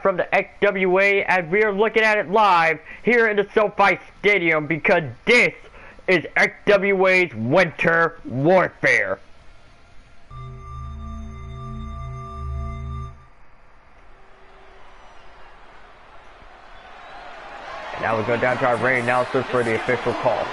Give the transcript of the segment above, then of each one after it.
from the XWA as we are looking at it live here in the SoFi Stadium because this is XWA's Winter Warfare. And now we go down to our ring announcer for the official call.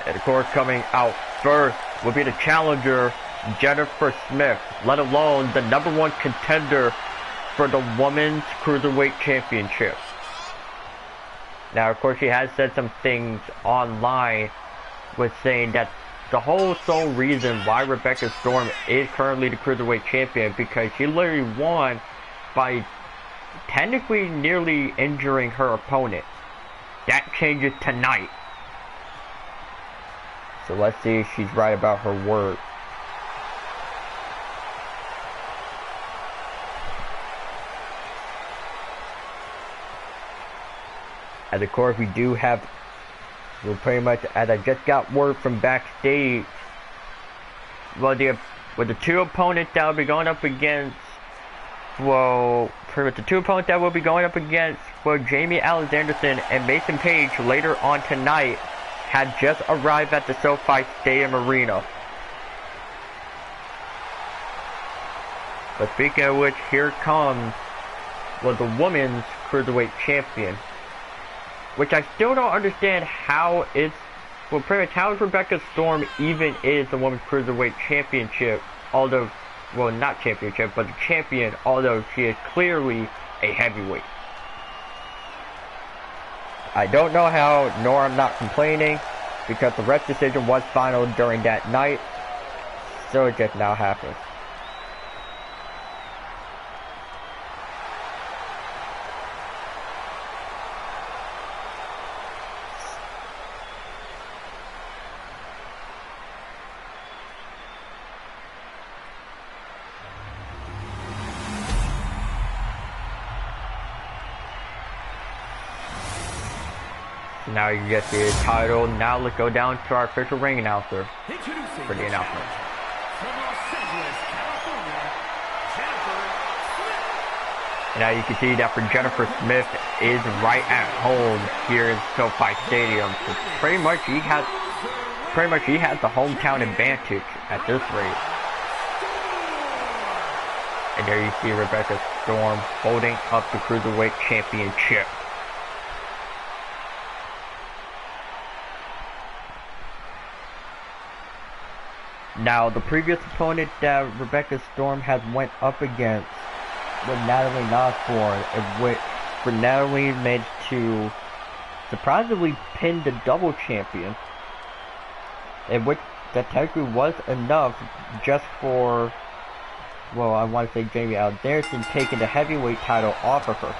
And of course, coming out first will be the challenger, Jennifer Smith, let alone the #1 contender for the Women's Cruiserweight Championship. Now, of course, she has said some things online with saying that the whole sole reason why Rebecca Storm is currently the Cruiserweight Champion because she literally won by technically nearly injuring her opponent. That changes tonight. So let's see if she's right about her word. And of course we do have, well, pretty much as I just got word from backstage, well, with the two opponents that will be going up against, well, pretty much the two opponents that will be going up against, well, Jamie Alexanderson and Mason Page later on tonight had just arrived at the SoFi Stadium Arena. But speaking of which, here comes, well, the Women's Cruiserweight Champion. Which I still don't understand how it's, well, pretty much how Rebecca Storm even is the Women's Cruiserweight Championship, although, well, not championship, but the champion, although she is clearly a heavyweight. I don't know how, nor I'm not complaining, because the ref decision was final during that night, so it just now happens. Now you get the title. Now let's go down to our official ring announcer for the announcement. From Los Angeles, California, Jennifer Smith. And now you can see that for Jennifer Smith is right at home here in SoFi Stadium. So pretty much he has the hometown advantage at this rate. And there you see Rebecca Storm holding up the Cruiserweight Championship. Now, the previous opponent that Rebecca Storm has went up against was Natalie Osborne, in which for Natalie managed to surprisingly pin the double champion, in which that technically was enough just for, well, I want to say Jamie Alexanderson taking the heavyweight title off of her.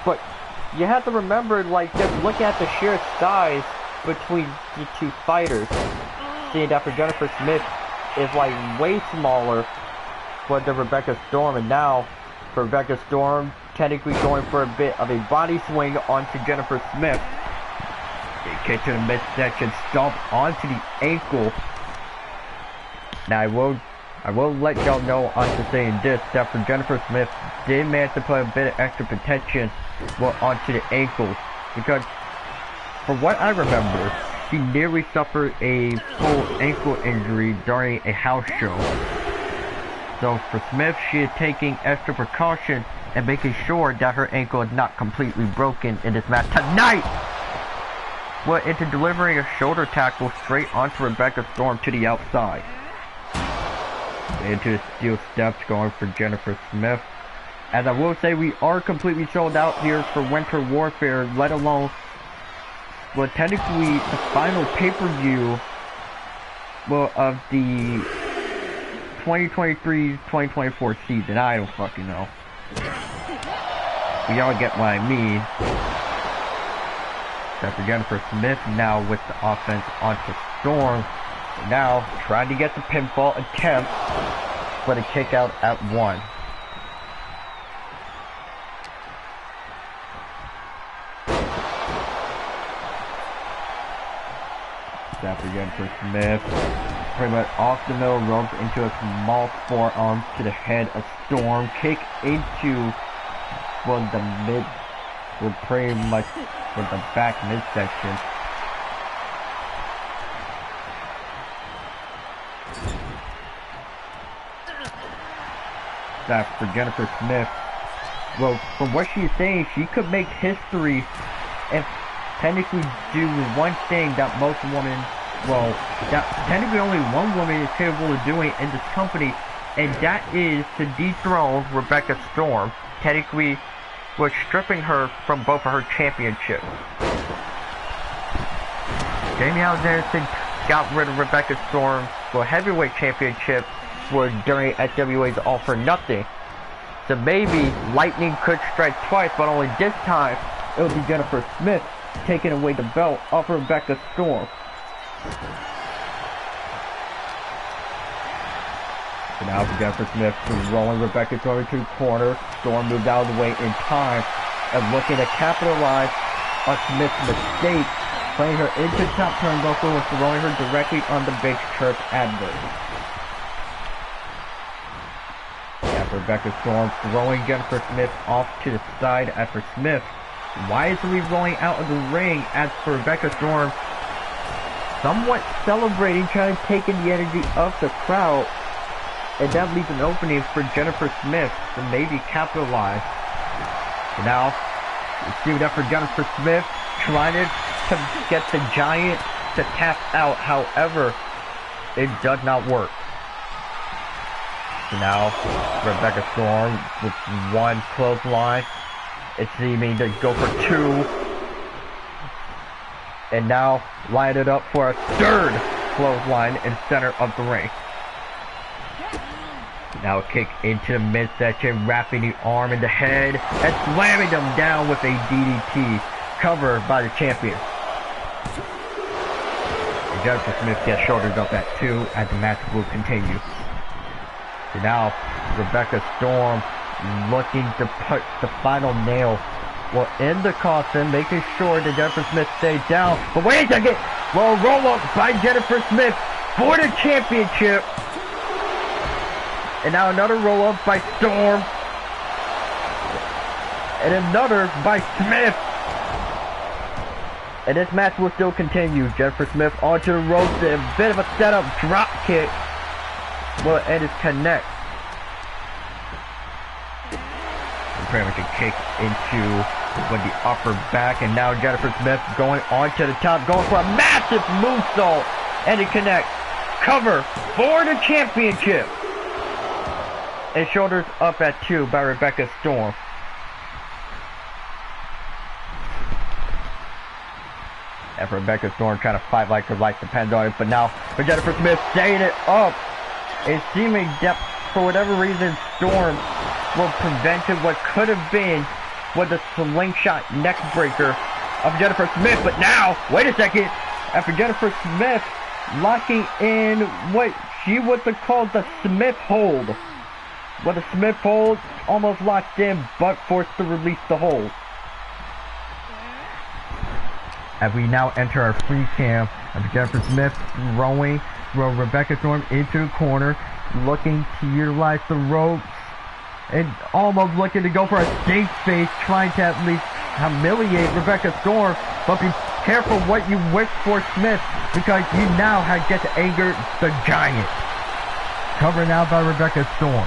But you have to remember, like, just look at the sheer size between the two fighters, seeing that for Jennifer Smith is like way smaller for the Rebecca Storm, and now for Rebecca Storm technically going for a bit of a body swing onto Jennifer Smith. They kick to the midsection, stomp onto the ankle. Now I will let y'all know onto saying this, that for Jennifer Smith did manage to put a bit of extra protection onto the ankles, because for what I remember, she nearly suffered a full ankle injury during a house show. So for Smith, she is taking extra precaution and making sure that her ankle is not completely broken in this match tonight. Well, into delivering a shoulder tackle straight onto Rebecca Storm to the outside. Into the steel steps going for Jennifer Smith. As I will say, we are completely sold out here for Winter Warfare, let alone, well, technically the final pay-per-view, well, of the 2023-2024 season. I don't fucking know. But y'all get what I mean. Except for Jennifer Smith now with the offense onto Storm. Now trying to get the pinfall attempt. for the kick out at 1. After Jennifer Smith, pretty much off the middle rope into a small forearm to the head of Storm, kick into the mid, pretty much with the back midsection. After Jennifer Smith, well, from what she's saying, she could make history and technically do one thing that most women, well, that technically only one woman is capable of doing in this company, and that is to dethrone Rebecca Storm. Technically, we're stripping her from both of her championships. Jamie Alexander got rid of Rebecca Storm for heavyweight championship during SWA's All for Nothing. So maybe lightning could strike twice, but only this time it will be Jennifer Smith taking away the belt off Rebecca Storm. So now for Jennifer Smith rolling Rebecca Storm into the corner. Storm moved out of the way in time and looking to capitalize on Smith's mistake, playing her into the top turnbuckle and throwing her directly on the big church advert. Rebecca Storm throwing Jennifer Smith off to the side after Smith wisely rolling out of the ring as for Rebecca Storm somewhat celebrating, trying to take in the energy of the crowd, and that leaves an opening for Jennifer Smith to maybe capitalize. So now, you see that for Jennifer Smith trying to get the Giant to tap out, however, it does not work. Now, Rebecca Storm with one clothesline. It's seeming to go for 2. And now line it up for a 3rd clothesline in center of the ring. Now a kick into the midsection, wrapping the arm in the head and slamming them down with a DDT, covered by the champion. And Jennifer Smith gets shoulders up at 2 as the match will continue. So now, Rebecca Storm looking to put the final nail in the coffin, making sure that Jennifer Smith stays down. But wait a second! Well, roll up by Jennifer Smith for the championship. And now another roll up by Storm. And another by Smith. And this match will still continue. Jennifer Smith onto the ropes, a bit of a setup drop kick. Well, and it's connect. And pretty much a kick into the upper back, and now Jennifer Smith going onto the top, going for a massive moonsault, and it connects. Cover for the championship. And shoulders up at 2 by Rebecca Storm. And Rebecca Storm trying to fight like her life depends on it, but now for Jennifer Smith staying it up. It seeming that for whatever reason Storm will prevent what could have been with a slingshot neck breaker of Jennifer Smith, but now, wait a second, after Jennifer Smith locking in what she would have called the Smith hold. Well, the Smith hold almost locked in, but forced to release the hold. As we now enter our free cam of Jennifer Smith throwing Rebecca Storm into the corner, looking to utilize the ropes, and almost looking to go for a stink face, trying to at least humiliate Rebecca Storm. But be careful what you wish for, Smith, because you now have get to anger the Giant. Covered now by Rebecca Storm.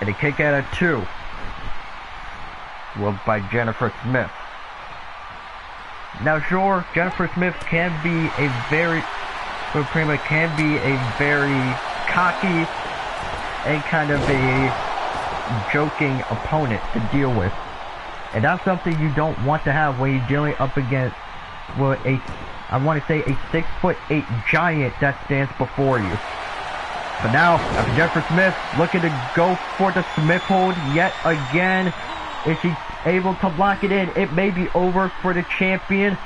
And a kick out of 2. Well, by Jennifer Smith. Now, sure, Jennifer Smith can be a very cocky and kind of a joking opponent to deal with, and that's something you don't want to have when you're dealing up against, well, I want to say a 6'8" giant that stands before you. But now, after Jennifer Smith looking to go for the Smith hold yet again, if she's able to lock it in, it may be over for the champion.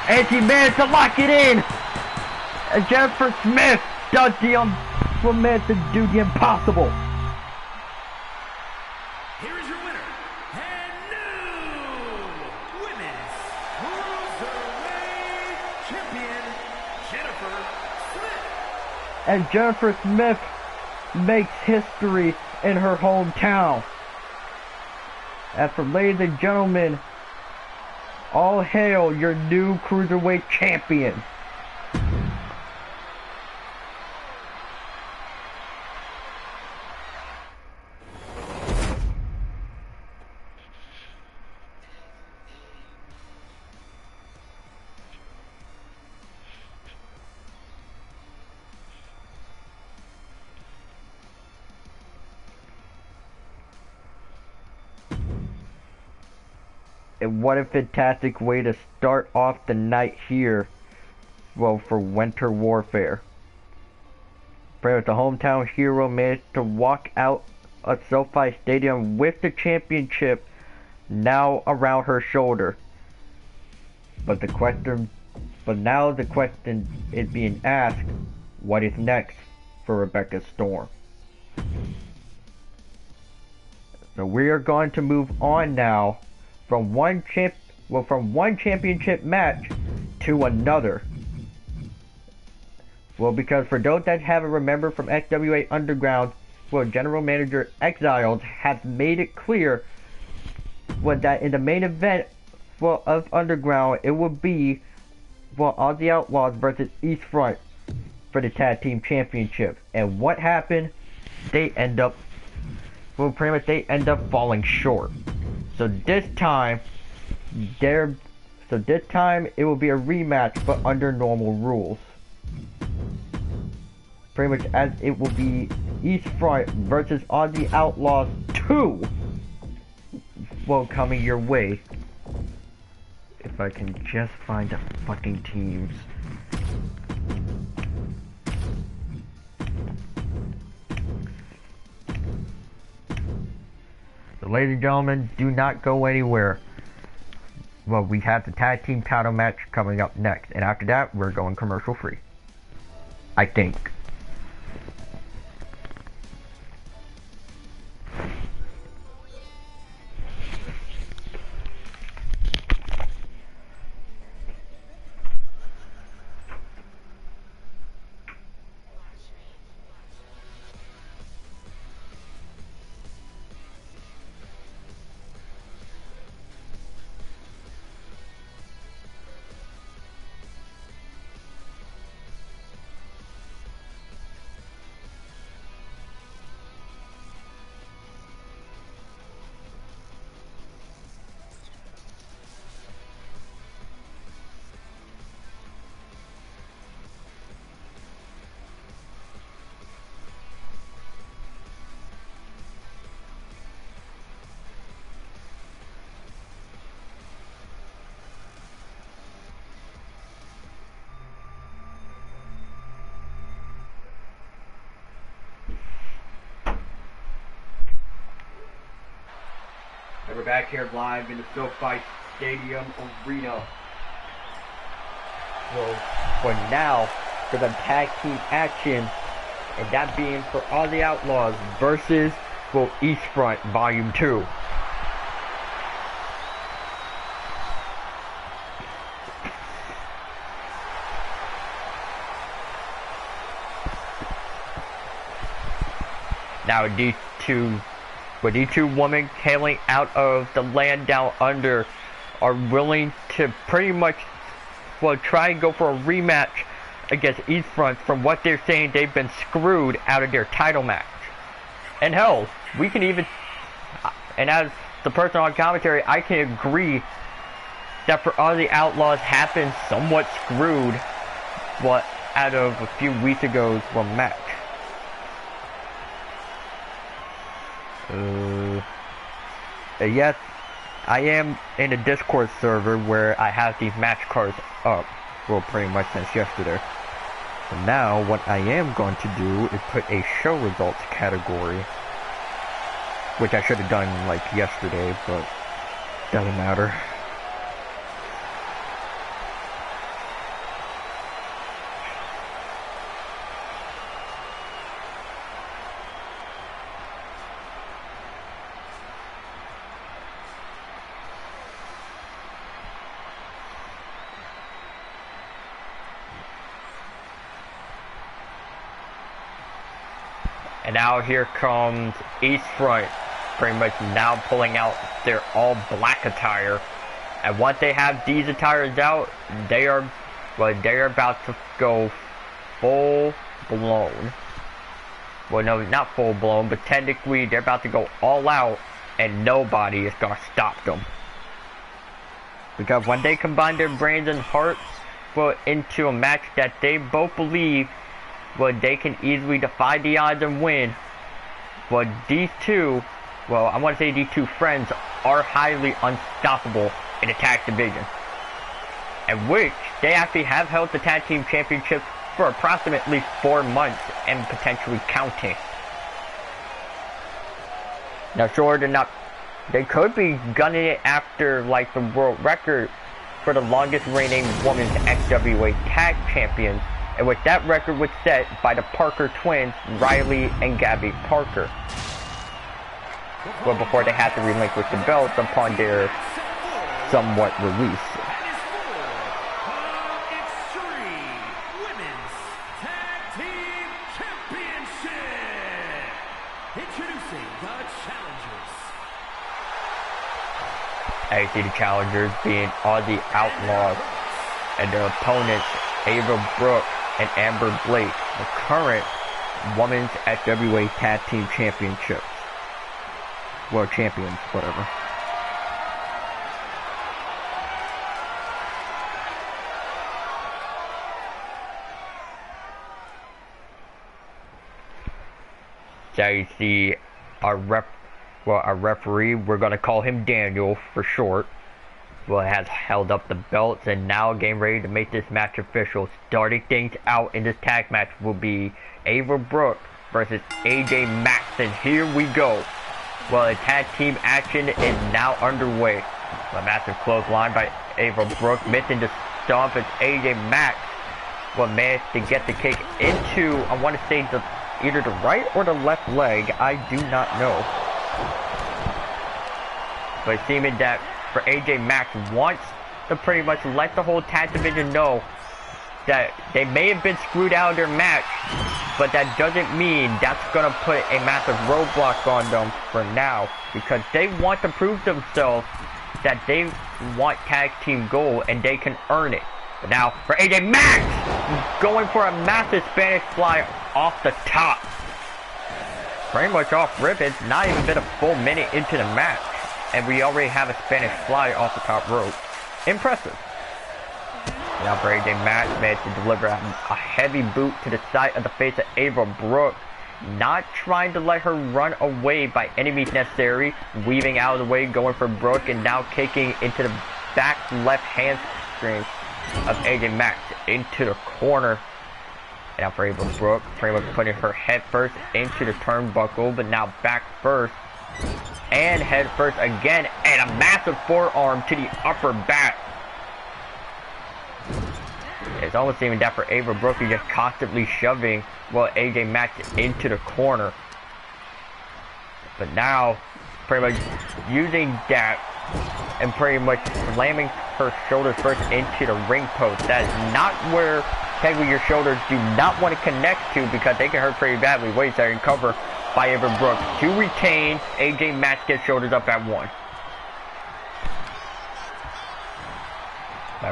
And she managed to lock it in! And Jennifer Smith does the woman to do the impossible. Here is your winner, and new Women's Cruiserweight Champion, Jennifer Smith. And Jennifer Smith makes history in her hometown. And for ladies and gentlemen, all hail your new Cruiserweight Champion. And what a fantastic way to start off the night here, well, for Winter Warfare. The hometown hero managed to walk out of SoFi Stadium with the championship now around her shoulder. But now the question is being asked, what is next for Rebecca Storm? So we are going to move on now from one championship match to another. Well, because for those that haven't remembered from SWA Underground, well, General Manager Exiled has made it clear that in the main event of Underground, it will be all the Outlaws versus East Front for the Tag Team Championship. And what happened? They end up falling short. So this time it will be a rematch, but under normal rules. Pretty much as it will be East Front versus Aussie Outlaws 2. Well, coming your way. If I can just find the fucking teams. So, ladies and gentlemen, do not go anywhere. Well, we have the tag team title match coming up next, and after that, we're going commercial free. I think. And we're back here live in the SoFi Stadium Arena. Well, for now, for the tag team action, and that being for Aussie Outlaws versus, well, East Front Volume 2. Now these two women hailing out of the land down under are willing to pretty much, well, try and go for a rematch against East Front. From what they're saying, they've been screwed out of their title match. And hell, we can even, and as the person on commentary, I can agree that for all the Outlaws have been somewhat screwed, well, out of a few weeks ago's, well, match. Yes, I am in a Discord server where I have these match cards up, well, pretty much since yesterday. So now, what I am going to do is put a show results category, which I should have done, like, yesterday, but doesn't matter. And now here comes East Front, pretty much now pulling out their all black attire. And once they have these attires out, they are about to go full blown. Well, no, not full blown, but technically they're about to go all out, and nobody is gonna stop them. Because when they combine their brains and hearts, well, into a match that they both believe, well, they can easily defy the odds and win. Well, these two, well, I want to say these two friends are highly unstoppable in the tag division, and which they actually have held the tag team championships for approximately 4 months and potentially counting. Now, sure, they could be gunning it after like the world record for the longest reigning women's XWA tag champions, and with that record was set by the Parker twins, Riley and Gabby Parker. Well, before they had to relinquish the belts upon their somewhat release. I see the challengers being Aussie Outlaws and their opponents Ava Brooke and Amber Blake, the current Women's SWA Tag Team Championships. World Champions, whatever. So you see our referee, we're gonna call him Daniel for short, well, has held up the belts and now getting ready to make this match official. Starting things out in this tag match will be Ava Brooke versus AJ Max, and here we go. Well, the tag team action is now underway. A massive clothesline by Ava Brooke, missing the stomp as AJ Max will manage to get the kick into, I want to say, either the right or the left leg. I do not know. But it seeming that for AJ Max wants to pretty much let the whole tag division know that they may have been screwed out of their match, but that doesn't mean that's going to put a massive roadblock on them for now, because they want to prove themselves that they want tag team gold and they can earn it. But now for AJ Max, going for a massive Spanish fly off the top. Pretty much off rip. It's not even been a full minute into the match, and we already have a Spanish fly off the top rope. Impressive. Now for AJ Max managed to deliver a heavy boot to the side of the face of Ava Brooke, not trying to let her run away by any means necessary, weaving out of the way, going for Brooke, and now kicking into the back left hamstring of AJ Max into the corner. Now for Ava Brooke, pretty much putting her head first into the turnbuckle, but now back first and head first again, and a massive forearm to the upper back. It's almost seeming that for Ava Brooke, he's just constantly shoving, well, AJ Max into the corner. But now, pretty much using that and pretty much slamming her shoulders first into the ring post. That is not where technically your shoulders do not want to connect to, because they can hurt pretty badly. Wait, there, and cover by Ava Brooke to retain. AJ Max gets shoulders up at 1.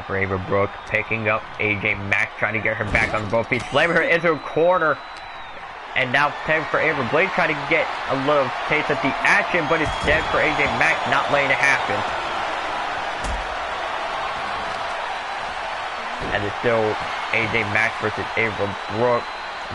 For Ava Brooke, picking up AJ Max, trying to get her back on both feet, slamming her into a corner, and now time for Ava Blake trying to get a little taste of the action, but instead for AJ Max not letting it happen. And it's still AJ Max versus Ava Brooke.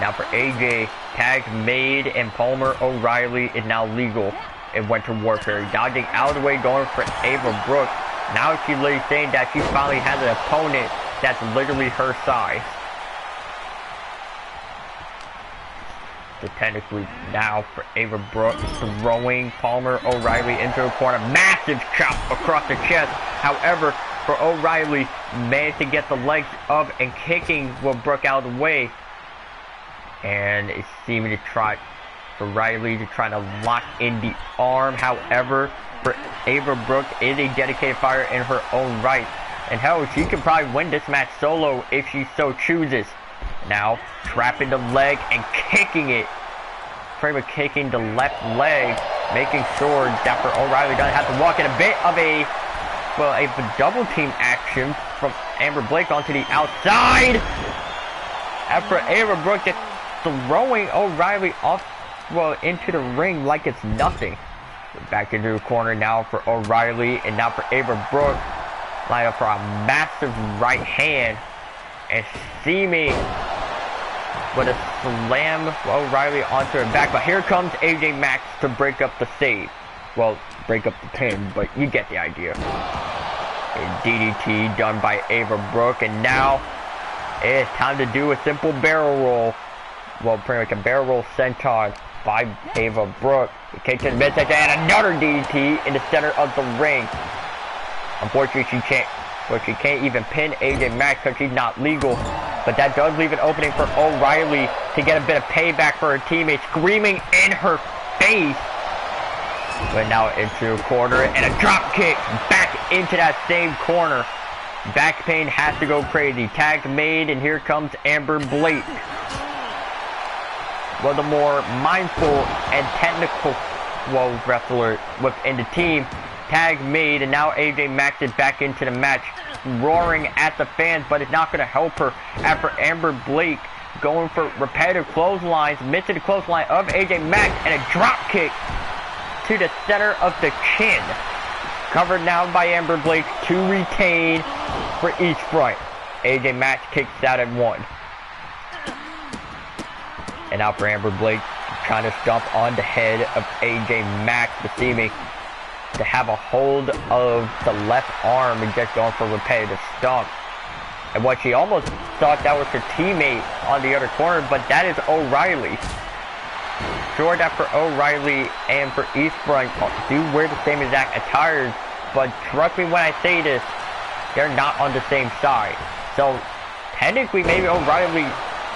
Now for AJ, tags made, and Palmer O'Reilly is now legal in Winter Warfare. Dodging out of the way, going for Ava Brooke. Now she's literally saying that she finally has an opponent that's literally her size. So technically now for Ava Brooke, throwing Palmer O'Reilly into a corner. Massive chop across the chest. However, for O'Reilly, managed to get the legs up and kicking Will Brooke out of the way. And it's seeming to try for Riley to try to lock in the arm. However, for Ava Brooke is a dedicated fighter in her own right, and hell, she can probably win this match solo if she so chooses. Now trapping the leg and kicking it pretty much kicking the left leg, making sure that for O'Reilly doesn't have to walk in a bit of a double team action from Amber Blake onto the outside. After Amber Brooke just throwing O'Reilly off, into the ring like it's nothing. Back into the corner now for O'Reilly, and now for Amber Brooke. Line up for a massive right hand, and see me with a slam O'Reilly onto her back. But here comes AJ Max to break up the save. Well, break up the pin, but you get the idea. A DDT done by Ava Brooke, and now it's time to do a simple barrel roll. Well, pretty much a barrel roll senton by Ava Brooke. The kick to the midsection and another DDT in the center of the ring. Unfortunately, she can't even pin AJ Max because she's not legal. But that does leave an opening for O'Reilly to get a bit of payback for her teammate, screaming in her face. But now into a corner and a drop kick back into that same corner. Back pain has to go crazy. Tag made, and here comes Amber Blake. Well, the more mindful and technical wrestler within the team. Tag made, and now AJ Max is back into the match, roaring at the fans, but it's not going to help her after Amber Blake going for repetitive clotheslines, missing the clothesline of AJ Max, and a drop kick to the center of the chin. Covered now by Amber Blake to retain for each front. AJ Max kicks out at 1. And now for Amber Blake, trying to stomp on the head of AJ Max, but seeming to have a hold of the left arm and just going for a repetitive stomp. And what she almost thought that was her teammate on the other corner, but that is O'Reilly. Sure that for O'Reilly and for East Front do wear the same exact attires, but trust me when I say this, they're not on the same side. So technically maybe O'Reilly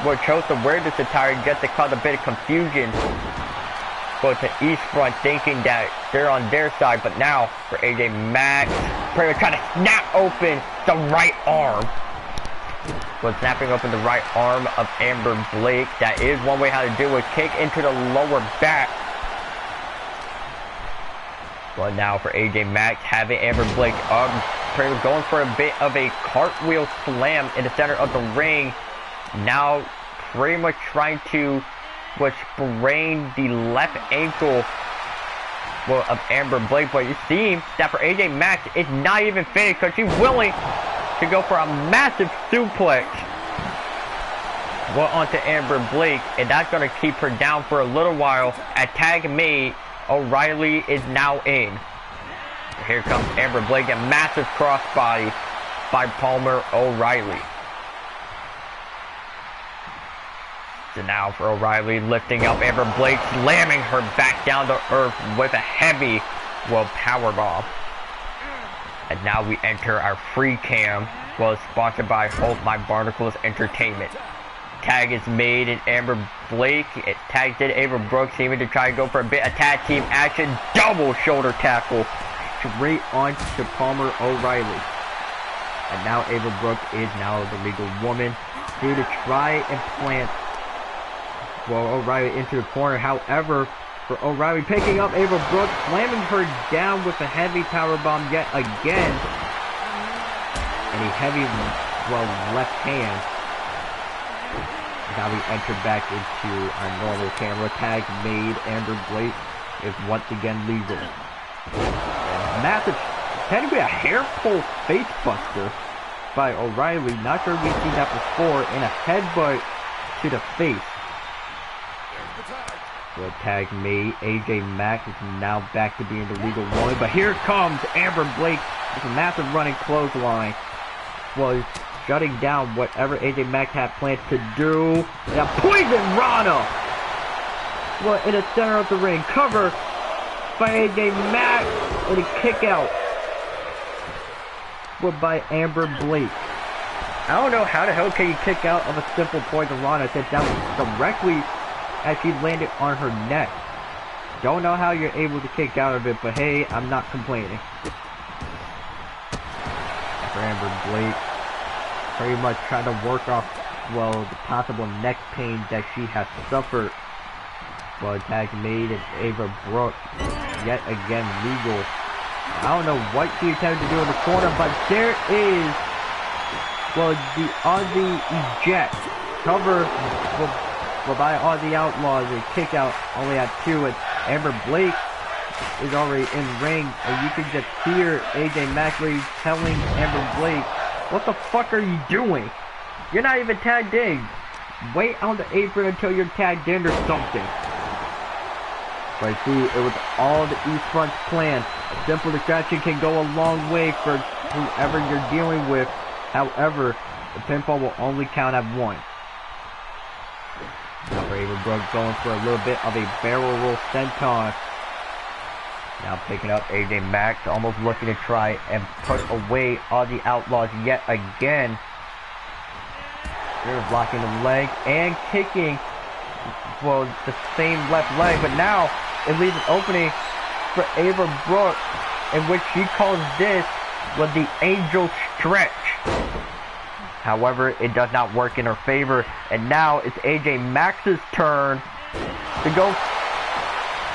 would chose to wear this attire just to cause a bit of confusion. But to East Front thinking that they're on their side, but now for AJ Max, pretty much trying to snap open the right arm. But snapping open the right arm of Amber Blake, that is one way how to do it. Kick into the lower back. But now for AJ Max, having Amber Blake up, pretty much going for a bit of a cartwheel slam in the center of the ring. Now pretty much trying to sprain the left ankle of Amber Blake, but you see that for AJ Max, it's not even finished because she's willing to go for a massive suplex onto Amber Blake, and that's going to keep her down for a little while. At tag made, O'Reilly is now in. Here comes Amber Blake, a massive crossbody by Palmer O'Reilly. So now for O'Reilly, lifting up Amber Blake, slamming her back down to earth with a heavy, powerbomb. And now we enter our free cam, sponsored by Hold My Barnacles Entertainment. Tag is made in Amber Blake. It tagged in Amber Brooks, seeming to try and go for a bit of tag team action. Double shoulder tackle straight onto Palmer O'Reilly. And now Amber Brooks is now the legal woman, here to try and plant O'Reilly into the corner. However, for O'Reilly picking up Ava Brooks, slamming her down with a heavy powerbomb yet again. And a heavy, left hand. Now we enter back into our normal camera. Tag made. Amber Blake is once again legal. And massive, technically a hair pull face buster by O'Reilly. Not sure we've seen that before. And a headbutt to the face. The tag made. AJ Max is now back to being the legal one. But here comes Amber Blake with a massive running clothesline. Shutting down whatever AJ Max had planned to do. And a poison Rana! In the center of the ring. Cover by AJ Max. And a kick out. By Amber Blake. I don't know how the hell can you kick out of a simple poison Rana since that was directly as she landed on her neck. Don't know how you're able to kick out of it, but hey, I'm not complaining. For Amber Blake, pretty much trying to work off, the possible neck pain that she has suffered Well, attack made and Ava Brooke yet again legal. I don't know what she attempted to do in the corner, but there is, well, the Aussie eject cover by Aussie Outlaws. A kick out only at 2, and Amber Blake is already in ring, and you can just hear AJ Mackley telling Amber Blake, "What the fuck are you doing? You're not even tagged in. Wait on the apron until you're tagged in or something." But see, it was all the East Front's plan. A simple distraction can go a long way for whoever you're dealing with. However, the pinfall will only count at 1. Now Ravenbrook going for a little bit of a barrel roll senton. Now picking up AJ Max, almost looking to try and put away all the Outlaws yet again. They're blocking the leg and kicking, well, the same left leg, but now it leaves an opening for Ava Brooke, in which she calls this, well, the Angel Stretch. However, it does not work in her favor, and now it's AJ Max's turn to go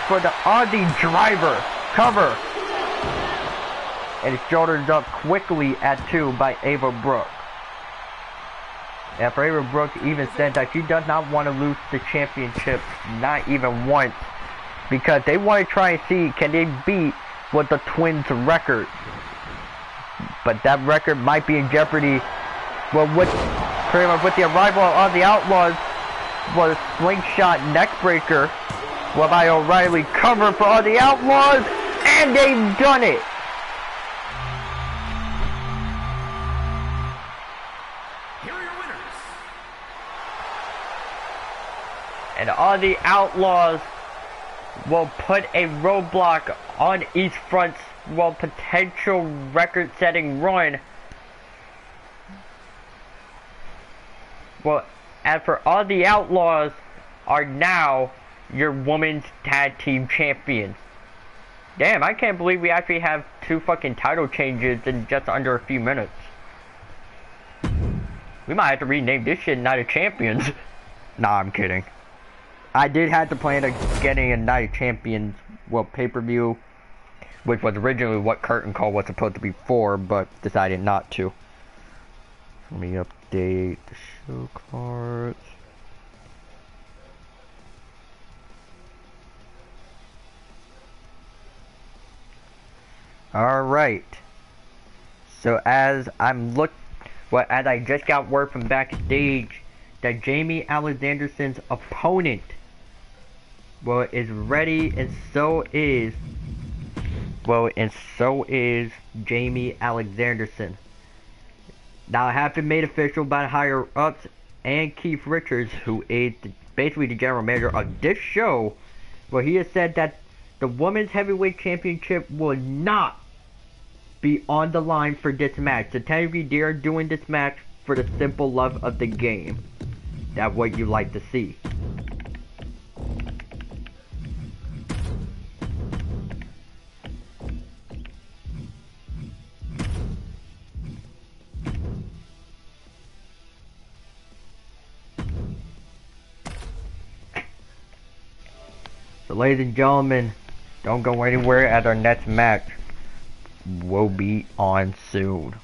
for the Aussie driver cover, and it's shouldered up quickly at 2 by Ava Brooke. And for Ava Brooke even said that she does not want to lose the championship, not even once, because they want to try and see can they beat what the Twins record. But that record might be in jeopardy. Well, with pretty much with the arrival of the Outlaws, was slingshot neckbreaker, well, by O'Reilly, cover for all the Outlaws, and they've done it. Here are your winners. And all the Outlaws will put a roadblock on East Front's, well, potential record-setting run. Well, and for all the Outlaws are now your women's tag team champions. Damn, I can't believe we actually have 2 fucking title changes in just under a few minutes. We might have to rename this shit Night of Champions. Nah, I'm kidding. I did have to plan on getting a Night of Champions, well, pay-per-view, which was originally what Curtain Call was supposed to be for, but decided not to. Let me update the show cards. Alright. So as as I just got word from backstage that Jamie Alexanderson's opponent, well, is ready, and so is Jamie Alexanderson. Now, it has been made official by higher ups and Keith Richards, who is basically the general manager of this show, where he has said that the Women's Heavyweight Championship will not be on the line for this match. So technically, they are doing this match for the simple love of the game. That's what you like to see. So ladies and gentlemen, don't go anywhere, as our next match will be on soon.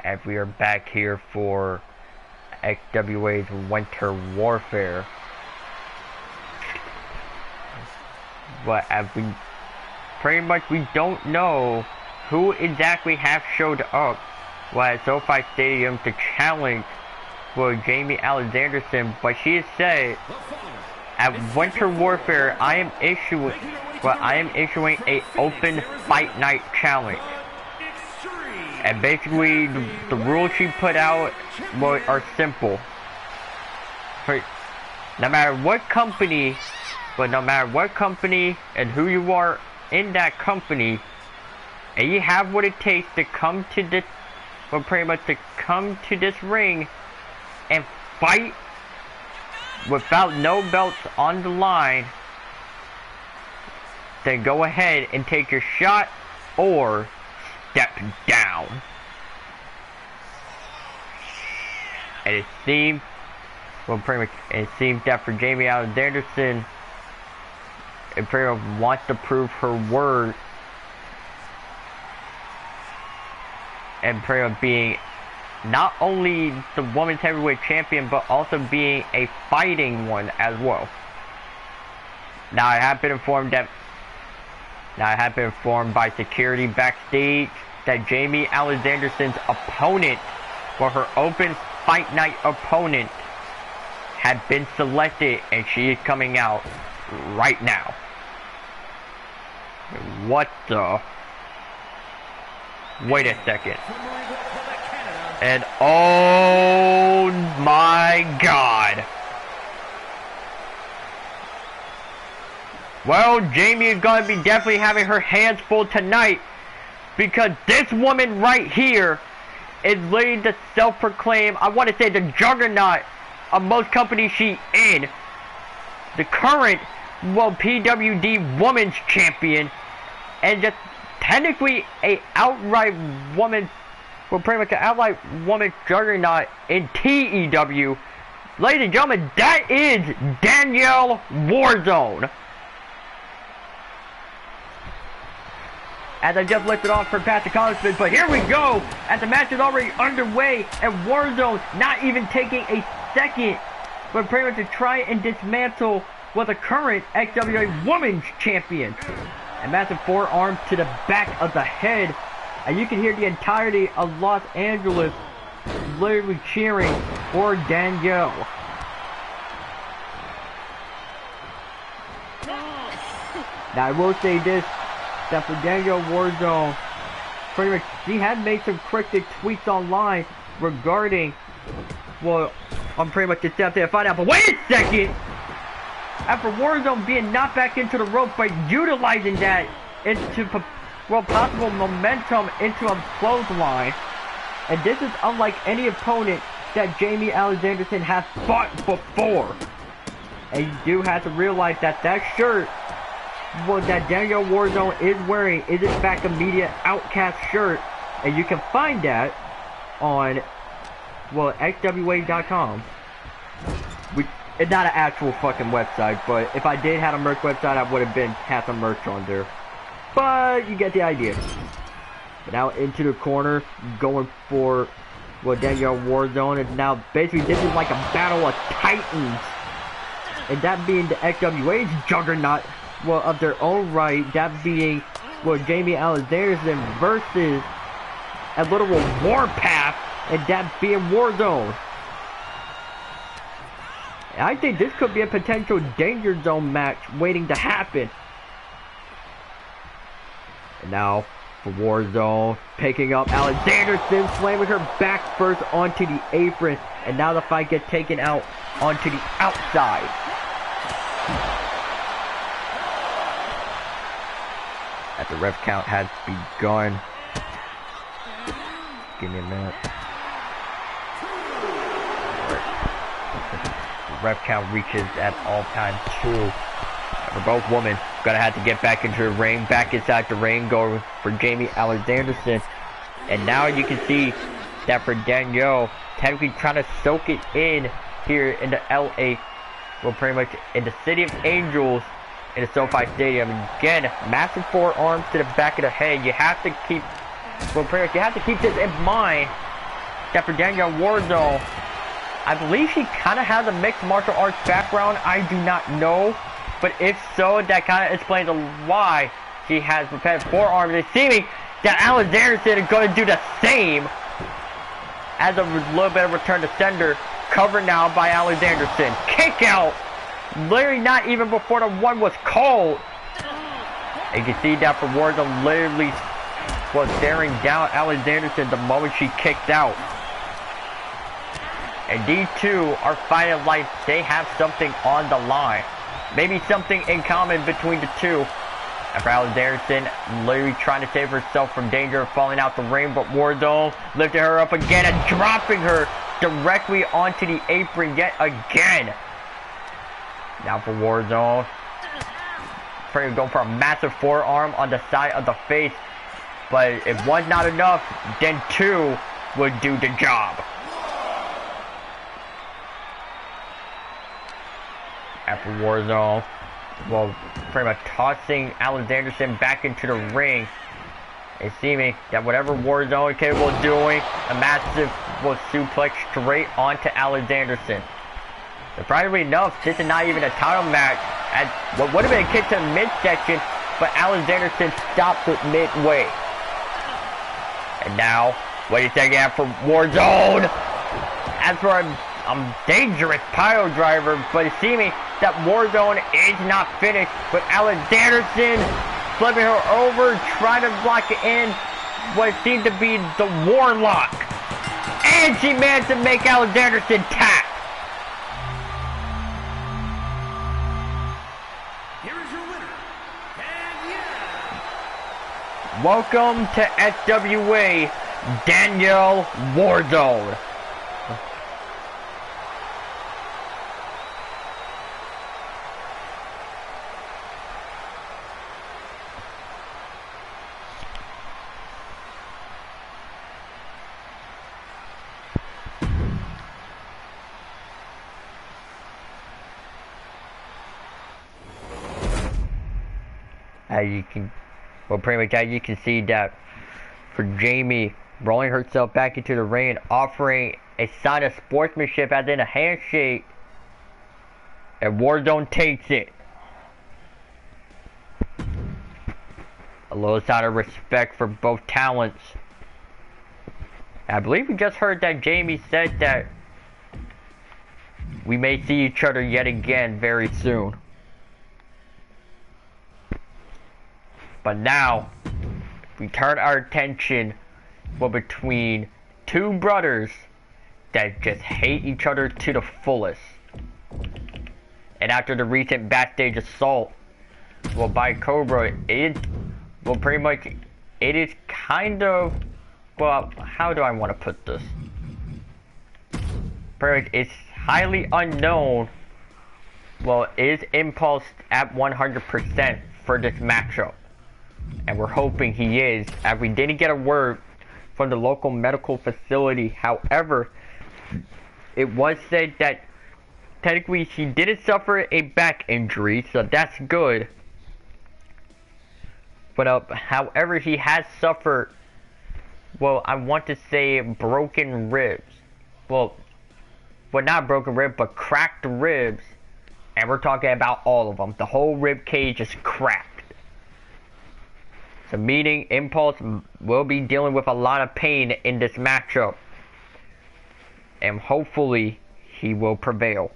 And we are back here for XWA's Winter Warfare. But as we pretty much we don't know who exactly have showed up at SoFi Stadium to challenge for Jamie Alexanderson, but she has said at Winter Warfare I am issuing a open fight night challenge. And basically the rules she put out are simple. No matter what company and who you are in that company, and you have what it takes to come to this, pretty much to come to this ring and fight without no belts on the line, then go ahead and take your shot or step down. And it seems, it seems that for Jamie Alexanderson, it pretty much wants to prove her word and pretty much being not only the women's heavyweight champion, but also being a fighting one as well. Now I have been informed by security backstage that Jamie Alexanderson's opponent, or her open fight night opponent, had been selected and she is coming out right now. What the? Wait a second. And oh my god. Well, Jamie is going to be definitely having her hands full tonight, because this woman right here is literally the self-proclaimed, I want to say, the juggernaut of most companies she in. The current, PWD Women's Champion, and just technically a outright woman, pretty much an outright woman juggernaut in TEW. Ladies and gentlemen, that is Danielle Warzone. As I just lifted off her past accomplishments, but here we go, as the match is already underway, and Warzone not even taking a second, but pretty much to try and dismantle the current XWA Women's Champion. A massive forearm to the back of the head, and you can hear the entirety of Los Angeles literally cheering for Danielle. Now I will say this, that for Danielle Warzone, pretty much she had made some cryptic tweets online regarding, I'm pretty much just out there to find out, but wait a second! After Warzone being knocked back into the ropes by utilizing that into, possible momentum into a clothesline, and this is unlike any opponent that Jamie Alexanderson has fought before. And you do have to realize that that shirt, that Danielle Warzone is wearing is in fact a Media Outcast shirt, and you can find that on, xwa.com. It's not an actual fucking website, but if I did have a merch website, I would have had some merch on there. But you get the idea. But now into the corner, going for Danielle Warzone, and now basically this is like a battle of titans, and that being the XWA's juggernaut, of their own right, that being Jamie Alexanderson versus a literal warpath, and that being Warzone. I think this could be a potential danger zone match waiting to happen. And now for Warzone, picking up Alexanderson, slamming her back first onto the apron, and now the fight gets taken out onto the outside. As the ref count has begun. Give me a minute. The ref count reaches at all time 2. For both women, gonna have to get back into the ring, back inside the ring, go for Jamie Alexanderson. And now you can see that for Danielle, technically trying to soak it in here in the LA, pretty much in the City of Angels, in the SoFi Stadium. And again, massive forearms to the back of the head. You have to keep, pretty much you have to keep this in mind, that for Danielle Warzone, I believe she kind of has a mixed martial arts background. I do not know. But if so, that kind of explains why she has repetitive forearms. It's seeming that Alexanderson is going to do the same. As a little bit of return to sender. Covered now by Alexanderson. Kick out. Literally not even before the one was called. And you can see that for Warzone literally was staring down Alexanderson the moment she kicked out. And these two are fighting like they have something on the line. Maybe something in common between the two. And for Alexanderson, literally trying to save herself from danger of falling out the ring, but Warzone lifted her up again and dropping her directly onto the apron yet again. Now for Warzone. Pretty going for a massive forearm on the side of the face. But if one's not enough, then two would do the job. After Warzone, well, pretty much tossing Alexanderson back into the ring. It's seeming that whatever Warzone is capable of doing, a massive suplex straight onto Alexanderson. Surprisingly enough, this is not even a title match at what would have been a kick to the midsection, but Alexanderson stopped it midway. And now, what do you think for Warzone? As for a dangerous pile driver, but it's seeming that Warzone is not finished, but Alexanderson flipping her over, trying to block it in what seemed to be the Warlock. And she managed to make Alexanderson tap. Here is your winner, and yeah. Welcome to SWA, Danielle Warzone. Pretty much as you can see that for Jamie rolling herself back into the ring and offering a sign of sportsmanship as in a handshake, and Warzone takes it. A little sign of respect for both talents. I believe we just heard that Jamie said that we may see each other yet again very soon. But now, we turn our attention between two brothers that just hate each other to the fullest. And after the recent backstage assault, by Cobra, it is kind of, how do I want to put this? Pretty much, it's highly unknown. Is Impulse at 100% for this matchup? And we're hoping he is, as we didn't get a word from the local medical facility. However, it was said that technically he didn't suffer a back injury, so that's good. But however, he has suffered, I want to say broken ribs. Not broken ribs, but cracked ribs. And we're talking about all of them. The whole rib cage is cracked. So meaning Impulse will be dealing with a lot of pain in this matchup. And hopefully he will prevail.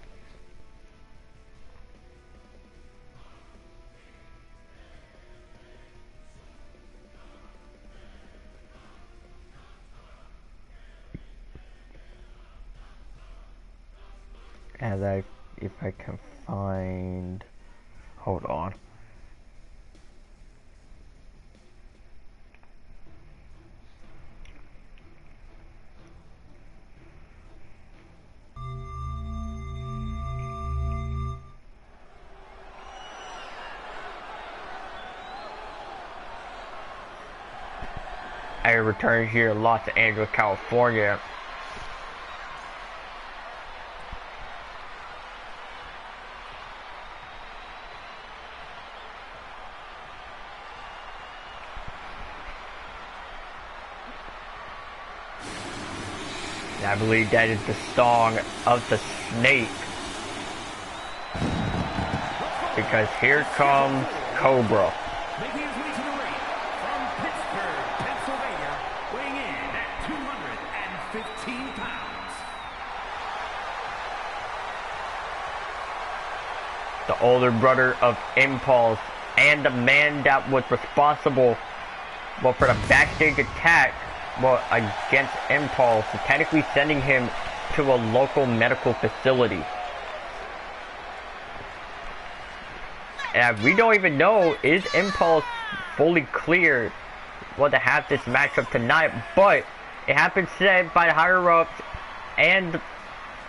If I can find, hold on. I returned here in Los Angeles, California. I believe that is the song of the snake. Because here comes Cobra. Making his way to the ring from Pittsburgh, Pennsylvania, weighing in at 215 pounds. The older brother of Impulse and the man that was responsible, well, for the backstage attack, well, against Impulse, technically sending him to a local medical facility. And we don't even know, is Impulse fully cleared, well, to have this matchup tonight, but it has been said by the higher-ups and,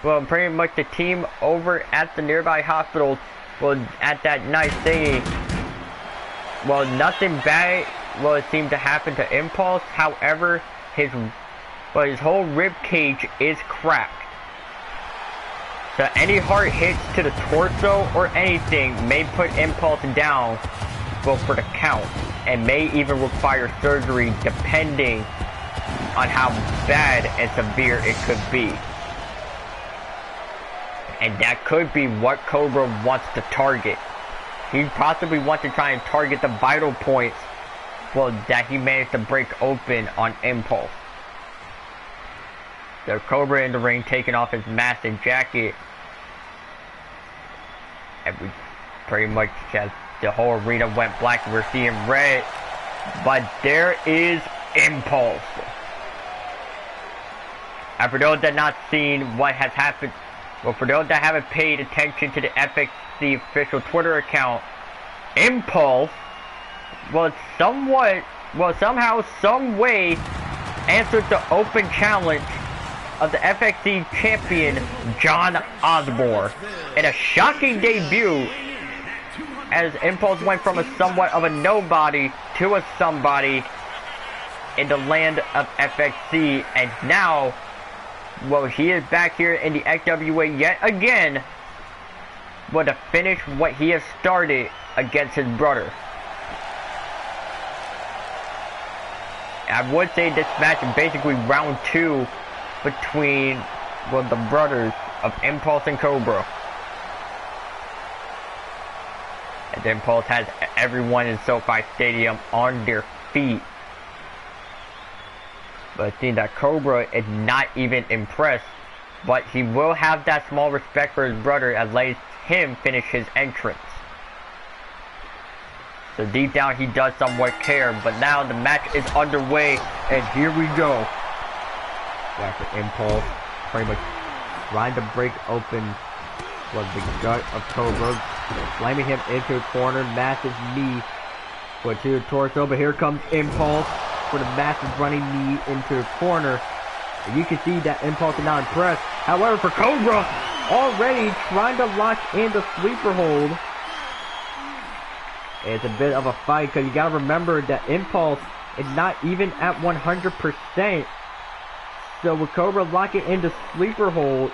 well, pretty much the team over at the nearby hospital, well, at that night saying, well, nothing bad, well, it seemed to happen to Impulse. However, his whole rib cage is cracked. So any hard hits to the torso or anything may put Impulse down, well, for the count, and may even require surgery depending on how bad and severe it could be. And that could be what Cobra wants to target. He possibly wants to try and target the vital points, well, that he managed to break open on Impulse. The Cobra in the ring taking off his mask and jacket. And we pretty much, as the whole arena went black, we're seeing red. But there is Impulse. And for those that not seen what has happened, well, for those that haven't paid attention to the FXC official Twitter account, Impulse was somehow, some way answered the open challenge of the FXC champion, John Osborne, in a shocking debut, as Impulse went from a somewhat of a nobody to a somebody in the land of FXC, and now, well, he is back here in the XWA yet again, well, to finish what he has started against his brother. I would say this match is basically round 2 between, well, the brothers of Impulse and Cobra. And Impulse has everyone in SoFi Stadium on their feet. But it seems that Cobra is not even impressed, but he will have that small respect for his brother as lets him finish his entrance. So deep down he does somewhat care, but now the match is underway, and here we go. After Impulse pretty much trying to break open, well, the gut of Cobra, slamming him into a corner, massive knee to the torso, but here comes Impulse for the massive running knee into the corner. And you can see that Impulse is not impressed. However, for Cobra, already trying to lock in the sleeper hold. It's a bit of a fight, because you gotta remember that Impulse is not even at 100%. So with Cobra locking into sleeper hold,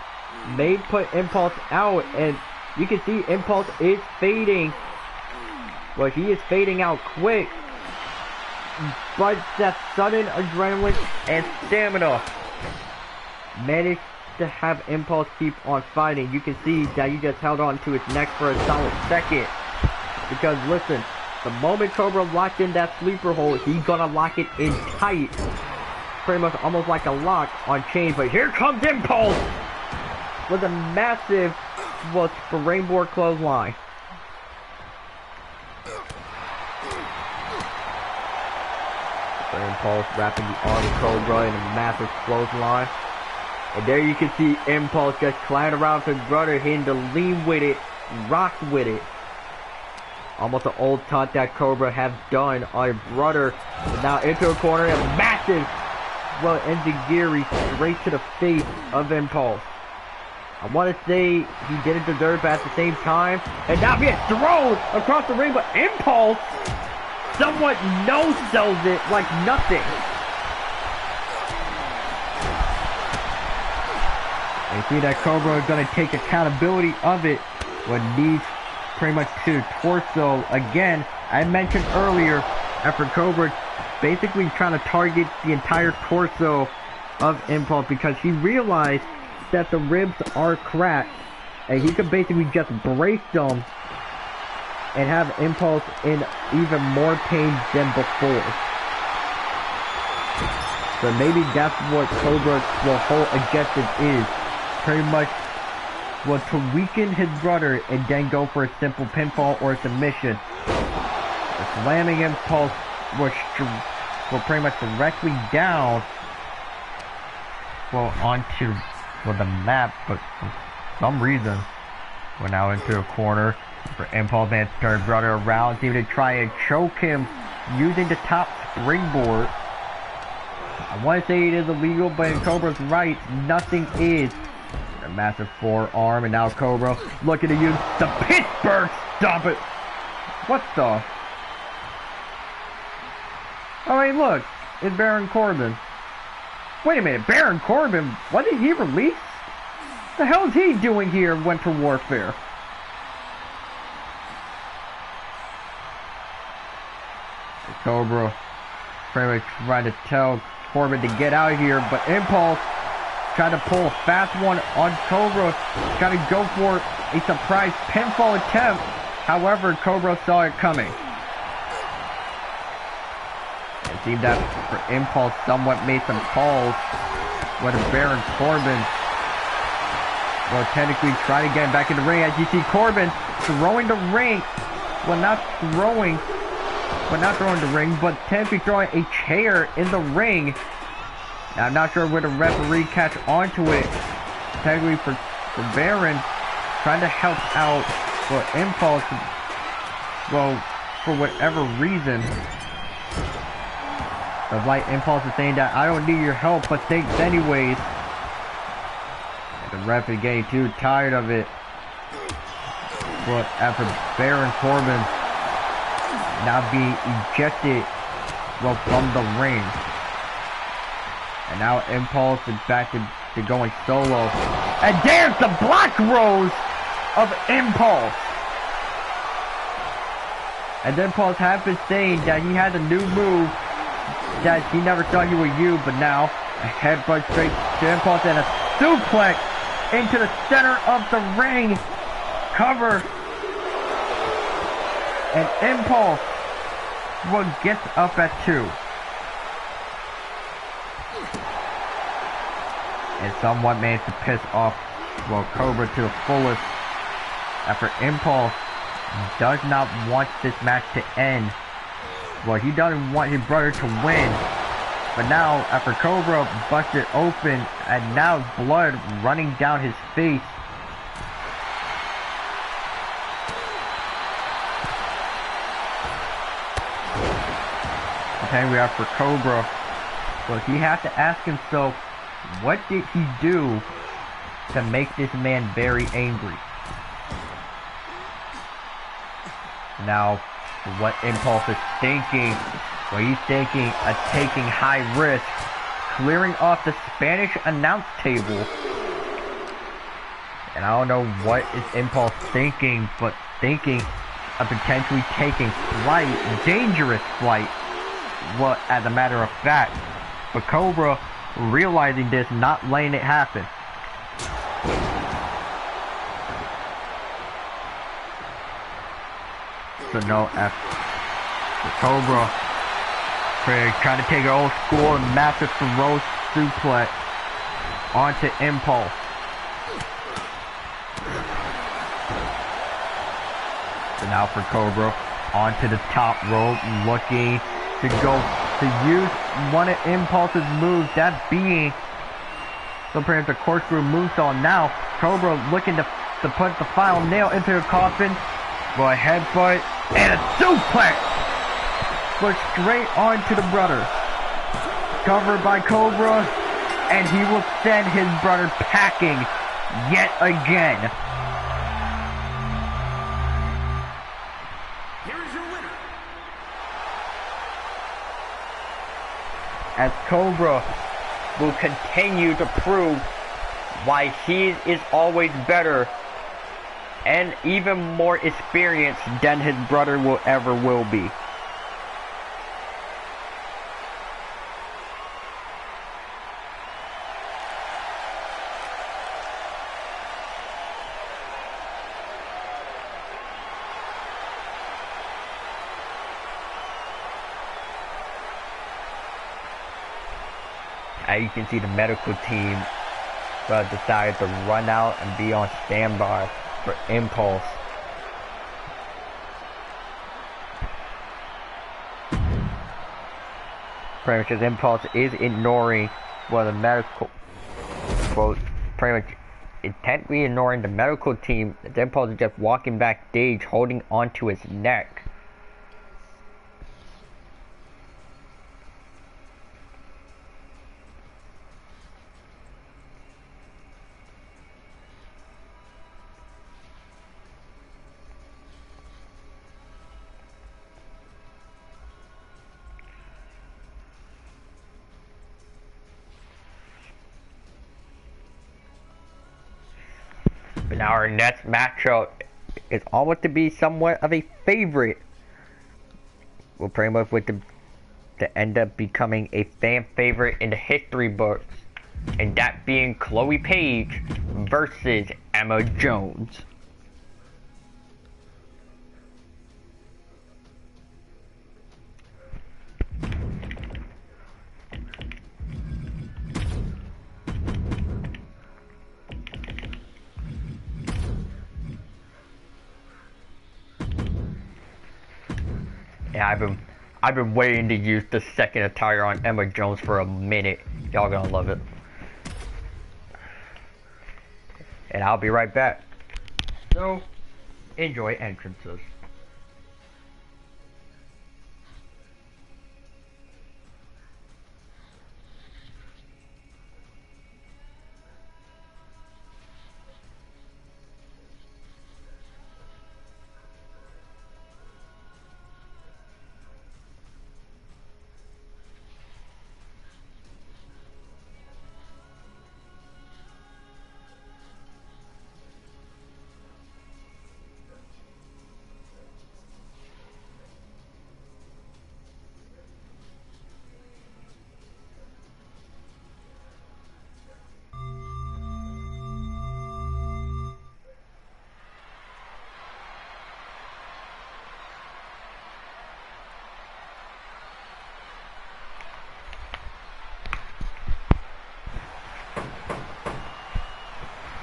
may put Impulse out, and you can see Impulse is fading. Well, he is fading out quick. But that sudden adrenaline and stamina managed to have Impulse keep on fighting. You can see that he just held on to his neck for a solid second. Because listen, the moment Cobra locked in that sleeper hold, he's gonna lock it in tight. Pretty much almost like a lock on chain. But here comes Impulse with a massive, well, rainbow clothesline. Impulse wrapping the arm of Cobra in a massive clothesline. And there you can see Impulse just climb around his brother, hitting the lean with it, rock with it. Almost an old taunt that Cobra have done on his brother. But now into a corner, a massive, well, enziguri straight to the face of Impulse. I want to say he didn't deserve, but at the same time, and now he gets thrown across the ring, but Impulse somewhat no-sells it like nothing. And you see that Cobra is going to take accountability of it when knees pretty much to the torso. Again, I mentioned earlier, after Cobra basically trying to target the entire torso of Impulse because he realized that the ribs are cracked and he could basically just break them and have Impulse in even more pain than before. So maybe that's what Cobra's whole objective is. Pretty much to weaken his brother and then go for a simple pinfall or a submission. Slamming Impulse will pretty much directly down onto the map, but for some reason we're now into a corner for Impulse and turn brother around, seem to try and choke him using the top springboard. I want to say it is illegal, but in Cobra's right, nothing is. A massive forearm, and now Cobra looking to use the Pittsburgh Stomp It. What the? Oh, hey, look, it's Baron Corbin. Wait a minute, Baron Corbin? Wasn't he released? The hell is he doing here in Winter Warfare? Cobra pretty much trying to tell Corbin to get out of here, but Impulse trying to pull a fast one on Cobra, trying to go for a surprise pinfall attempt. However, Cobra saw it coming. It seemed that for Impulse somewhat made some calls when Baron Corbin will technically try to get him back in the ring. As you see Corbin throwing the ring, not throwing the ring, but technically throwing a chair in the ring. Now, I'm not sure where the referee catch onto it. Technically for Baron, trying to help out for Impulse, for whatever reason. The light Impulse is saying that I don't need your help, but thanks anyways. And the ref is getting too tired of it. But after Baron Corbin now being ejected from the ring. And now Impulse is back to going solo. And there's the Black Rose of Impulse. And Impulse has been saying that he has a new move that he never thought he would use, but now a headbutt straight to Impulse and a suplex into the center of the ring. Cover. And Impulse gets up at 2. And somewhat managed to piss off Cobra to the fullest. After Impulse does not want this match to end. He doesn't want his brother to win. But now, after Cobra busted open, and now blood running down his face. Okay, we have for Cobra. He has to ask himself, what did he do to make this man very angry? Now, what Impulse is thinking, he's thinking of taking high risk, clearing off the Spanish announce table. And I don't know what is Impulse thinking, but thinking of potentially taking flight, dangerous flight. As a matter of fact, but Cobra realizing this, not letting it happen. So no, after Cobra trying to take an old school and massive throw suplex onto Impulse. So now for Cobra onto the top rope, looking to go to use one of Impulse's moves, that being sometimes the corkscrew moonsault. Now Cobra looking to put the final nail into the coffin. A headbutt and a suplex, but straight onto the brother. Covered by Cobra, and he will send his brother packing yet again. Here is your winner. As Cobra will continue to prove why he is always better and even more experienced than his brother will be. As you can see, the medical team decided to run out and be on standby for Impulse. Pretty much, as Impulse is ignoring the medical, well, pretty much intently ignoring the medical team. The Impulse is just walking backstage, holding onto his neck. But now our next matchup is almost to be somewhat of a favorite. Well, pretty much with to end up becoming a fan favorite in the history books, and that being Chloe Paige versus Emma Jones. Yeah, I've been waiting to use the second attire on Emma Jones for a minute. Y'all gonna love it. And I'll be right back. So, enjoy entrances.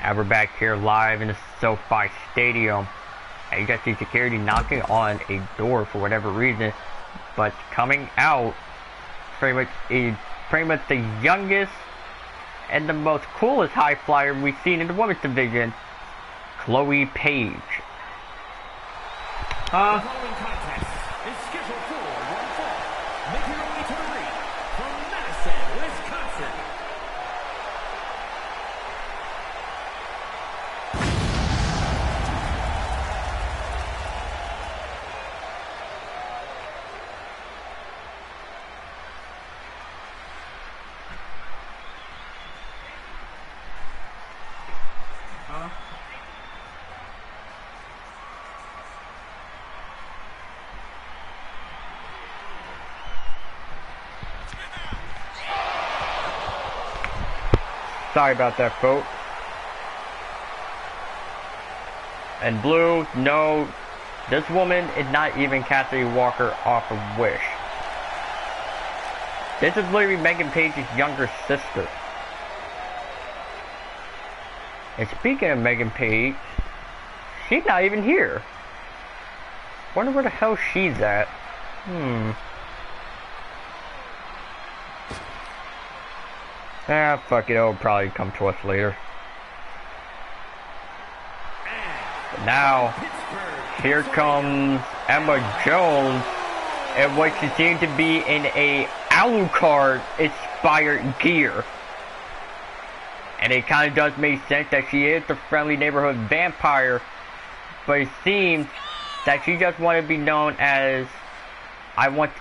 And we're back here live in the SoFi Stadium. And you got see security knocking on a door for whatever reason, but coming out pretty much the youngest and the most coolest high flyer we've seen in the women's division, Chloe Paige. The following contest is scheduled for one fall. Making her way to the ring from Madison, Wisconsin. Sorry about that, folks. And blue, no, this woman is not even Cassidy Walker off of Wish. This is literally Megan Page's younger sister. And speaking of Megan Page, she's not even here. Wonder where the hell she's at. Ah, fuck it, it'll probably come to us later. But now, here comes Emma Jones, and what she seemed to be in a Alucard inspired gear. And it kind of does make sense that she is the friendly neighborhood vampire, but it seems that she just wanted to be known as, I want